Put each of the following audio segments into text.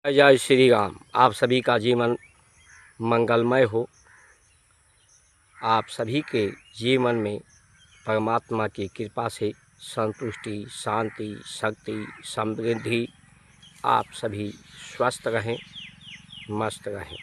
जय श्री राम। आप सभी का जीवन मंगलमय हो। आप सभी के जीवन में परमात्मा की कृपा से संतुष्टि, शांति, शक्ति, समृद्धि, आप सभी स्वस्थ रहें, मस्त रहें।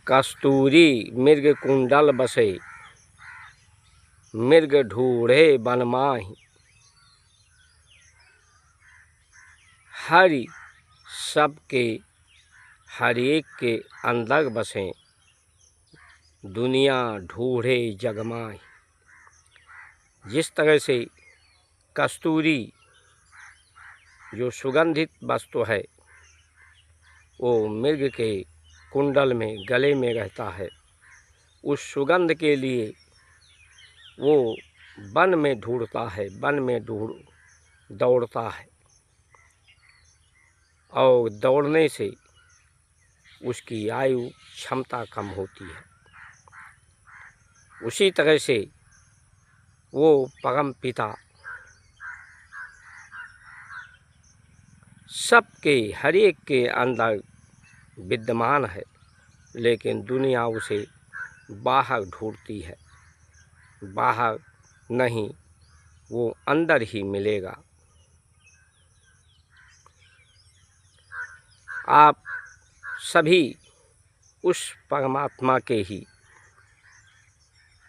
कस्तूरी मृग कुंडल बसे, मृग ढूढ़े बन माहि। हरि सबके हर एक के अंदर बसें, दुनिया ढूढ़े जग माहि। जिस तरह से कस्तूरी जो सुगंधित वस्तु है वो मृग के कुंडल में गले में रहता है, उस सुगंध के लिए वो वन में ढूंढता है, वन में दौड़ता है और दौड़ने से उसकी आयु क्षमता कम होती है। उसी तरह से वो परम पिता सबके हर एक के अंदर विद्यमान है, लेकिन दुनिया उसे बाहर ढूंढती है। बाहर नहीं, वो अंदर ही मिलेगा। आप सभी उस परमात्मा के ही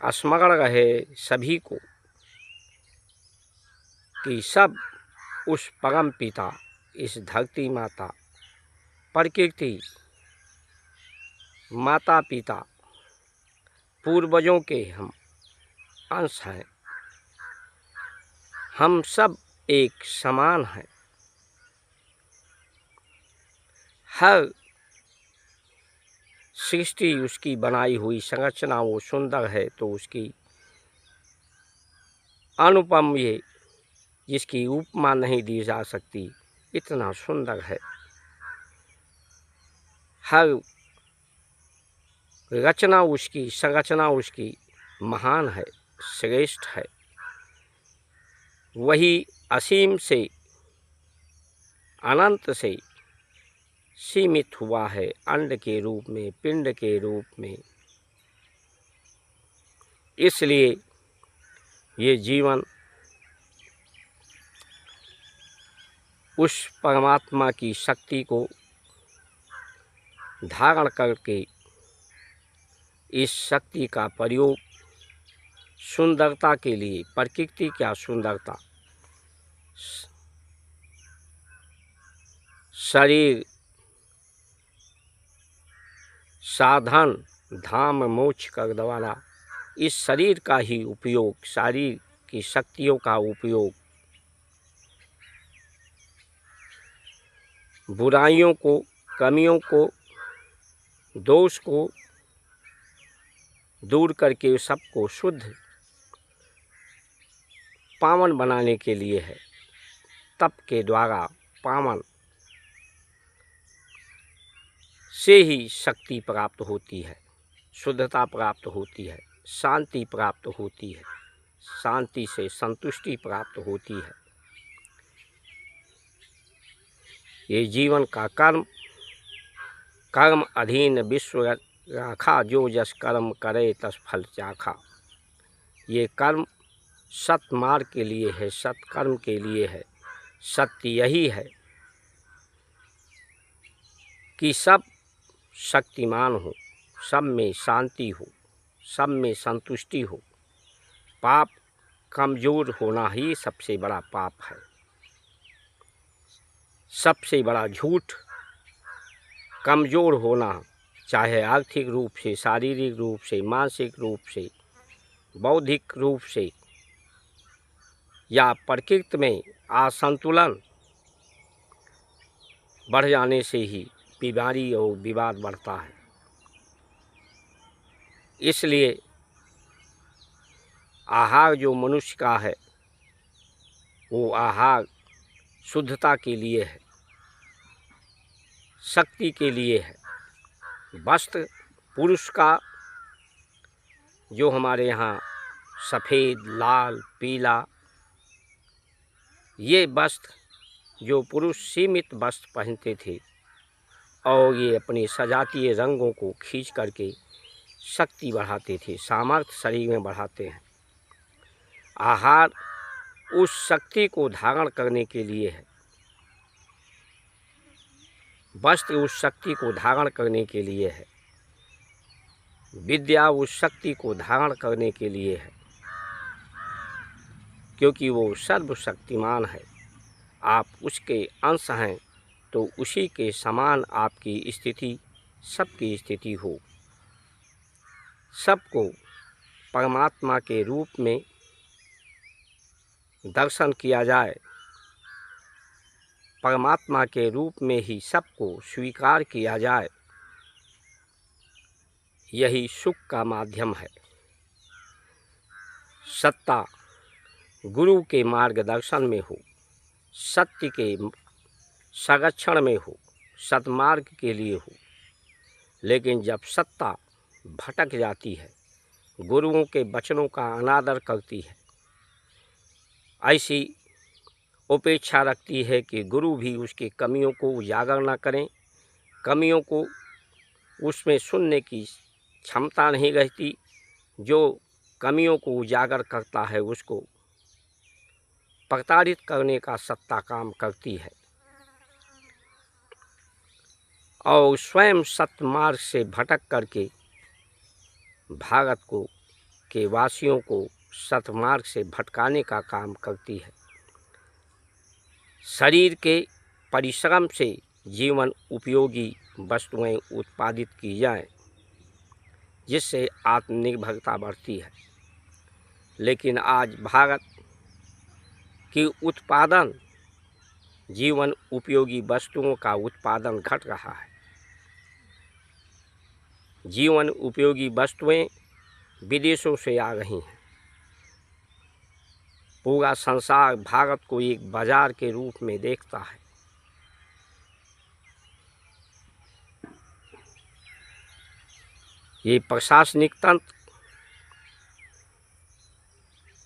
स्मरण रहे सभी को कि सब उस परम पिता, इस धरती माता, प्रकृति माता पिता, पूर्वजों के हम अंश हैं। हम सब एक समान हैं। हर सृष्टि उसकी बनाई हुई संरचना वो सुंदर है तो उसकी अनुपम ये जिसकी उपमा नहीं दी जा सकती, इतना सुंदर है। हर रचना उसकी, संरचना उसकी महान है, श्रेष्ठ है। वही असीम से अनंत से सीमित हुआ है, अंड के रूप में, पिंड के रूप में। इसलिए ये जीवन उस परमात्मा की शक्ति को धारण करके इस शक्ति का प्रयोग सुंदरता के लिए, प्रकृति क्या सुंदरता, शरीर साधन धाम मोक्ष कर द्वारा, इस शरीर का ही उपयोग, शरीर की शक्तियों का उपयोग बुराइयों को, कमियों को, दोष को दूर करके सबको शुद्ध पावन बनाने के लिए है। तप के द्वारा पावन से ही शक्ति प्राप्त होती है, शुद्धता प्राप्त होती है, शांति प्राप्त होती है, शांति से संतुष्टि प्राप्त होती है। ये जीवन का कर्म, कर्म अधीन विश्व राखा, जो जस कर्म करे तस फल चाखा। ये कर्म सत्मार्ग के लिए है, सत्कर्म के लिए है। सत्य यही है कि सब शक्तिमान हो, सब में शांति हो, सब में संतुष्टि हो। पाप कमज़ोर होना ही सबसे बड़ा पाप है। सबसे बड़ा झूठ कमज़ोर होना, चाहे आर्थिक रूप से, शारीरिक रूप से, मानसिक रूप से, बौद्धिक रूप से या प्रकृति में असंतुलन बढ़ जाने से ही बीमारी और विवाद बढ़ता है। इसलिए आहार जो मनुष्य का है वो आहार शुद्धता के लिए है, शक्ति के लिए है। वस्त्र पुरुष का जो हमारे यहाँ सफ़ेद, लाल, पीला ये वस्त्र जो पुरुष सीमित वस्त्र पहनते थे और ये अपने सजातीय रंगों को खींच करके शक्ति बढ़ाते थे, सामर्थ्य शरीर में बढ़ाते हैं। आहार उस शक्ति को धारण करने के लिए है, वस्त्र उस शक्ति को धारण करने के लिए है, विद्या उस शक्ति को धारण करने के लिए है, क्योंकि वो सर्वशक्तिमान है। आप उसके अंश हैं तो उसी के समान आपकी स्थिति, सबकी स्थिति हो। सबको परमात्मा के रूप में दर्शन किया जाए, परमात्मा के रूप में ही सबको स्वीकार किया जाए, यही सुख का माध्यम है। सत्ता गुरु के मार्गदर्शन में हो, सत्य के संरक्षण में हो, सद्मार्ग के लिए हो। लेकिन जब सत्ता भटक जाती है, गुरुओं के वचनों का अनादर करती है, ऐसी उपेक्षा रखती है कि गुरु भी उसकी कमियों को उजागर न करें, कमियों को उसमें सुनने की क्षमता नहीं रहती, जो कमियों को उजागर करता है उसको प्रताड़ित करने का सत्ता काम करती है और स्वयं सत्य मार्ग से भटक करके भारत को के वासियों को सतमार्ग से भटकाने का काम करती है। शरीर के परिश्रम से जीवन उपयोगी वस्तुएं उत्पादित की जाएं, जिससे आत्मनिर्भरता बढ़ती है। लेकिन आज भारत की उत्पादन, जीवन उपयोगी वस्तुओं का उत्पादन घट रहा है। जीवन उपयोगी वस्तुएं विदेशों से आ रही हैं। पूरा संसार भारत को एक बाजार के रूप में देखता है। ये प्रशासनिक तंत्र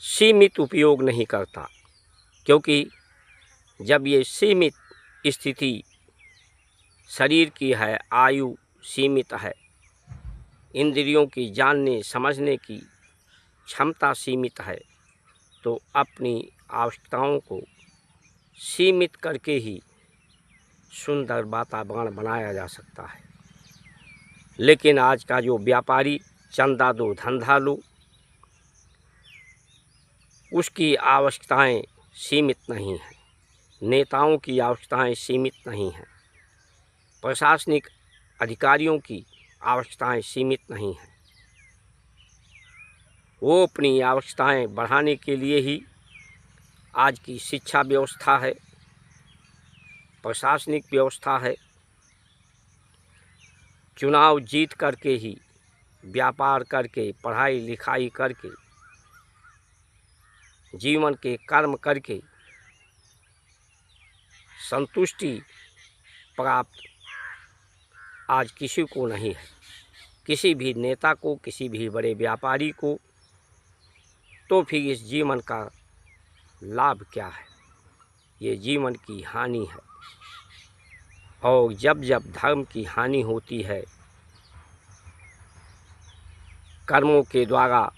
सीमित उपयोग नहीं करता, क्योंकि जब ये सीमित स्थिति शरीर की है, आयु सीमित है, इंद्रियों की जानने समझने की क्षमता सीमित है, तो अपनी आवश्यकताओं को सीमित करके ही सुंदर वातावरण बनाया जा सकता है। लेकिन आज का जो व्यापारी चंदा दो धंधा लो, उसकी आवश्यकताएं सीमित नहीं हैं, नेताओं की आवश्यकताएं सीमित नहीं हैं, प्रशासनिक अधिकारियों की आवश्यकताएं सीमित नहीं हैं। वो अपनी आवश्यकताएं बढ़ाने के लिए ही आज की शिक्षा व्यवस्था है, प्रशासनिक व्यवस्था है, चुनाव जीत करके ही, व्यापार करके, पढ़ाई लिखाई करके, जीवन के कर्म करके संतुष्टि प्राप्त आज किसी को नहीं है। किसी भी नेता को, किसी भी बड़े व्यापारी को, तो फिर इस जीवन का लाभ क्या है? ये जीवन की हानि है। और जब जब धर्म की हानि होती है, कर्मों के द्वारा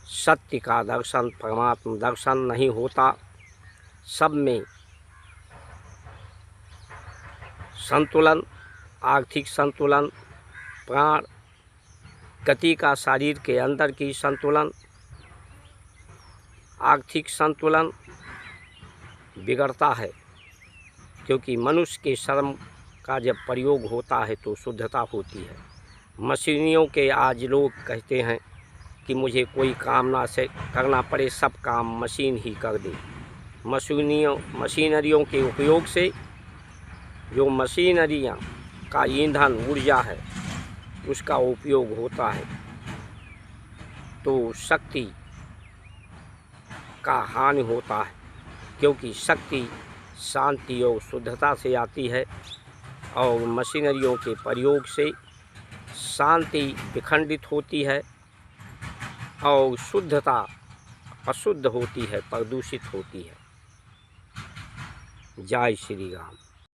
सत्य का दर्शन, परमात्म दर्शन नहीं होता, सब में संतुलन, आर्थिक संतुलन, प्राण गति का शरीर के अंदर की संतुलन, आर्थिक संतुलन बिगड़ता है। क्योंकि मनुष्य के श्रम का जब प्रयोग होता है तो शुद्धता होती है। मशीनियों के आज लोग कहते हैं कि मुझे कोई काम ना से करना पड़े, सब काम मशीन ही कर दे। मशीनरियों के उपयोग से जो मशीनरियाँ का ईंधन ऊर्जा है उसका उपयोग होता है, तो शक्ति का हानि होता है। क्योंकि शक्ति शांति और शुद्धता से आती है और मशीनरियों के प्रयोग से शांति विखंडित होती है और शुद्धता अशुद्ध होती है, प्रदूषित होती है। जय श्री राम।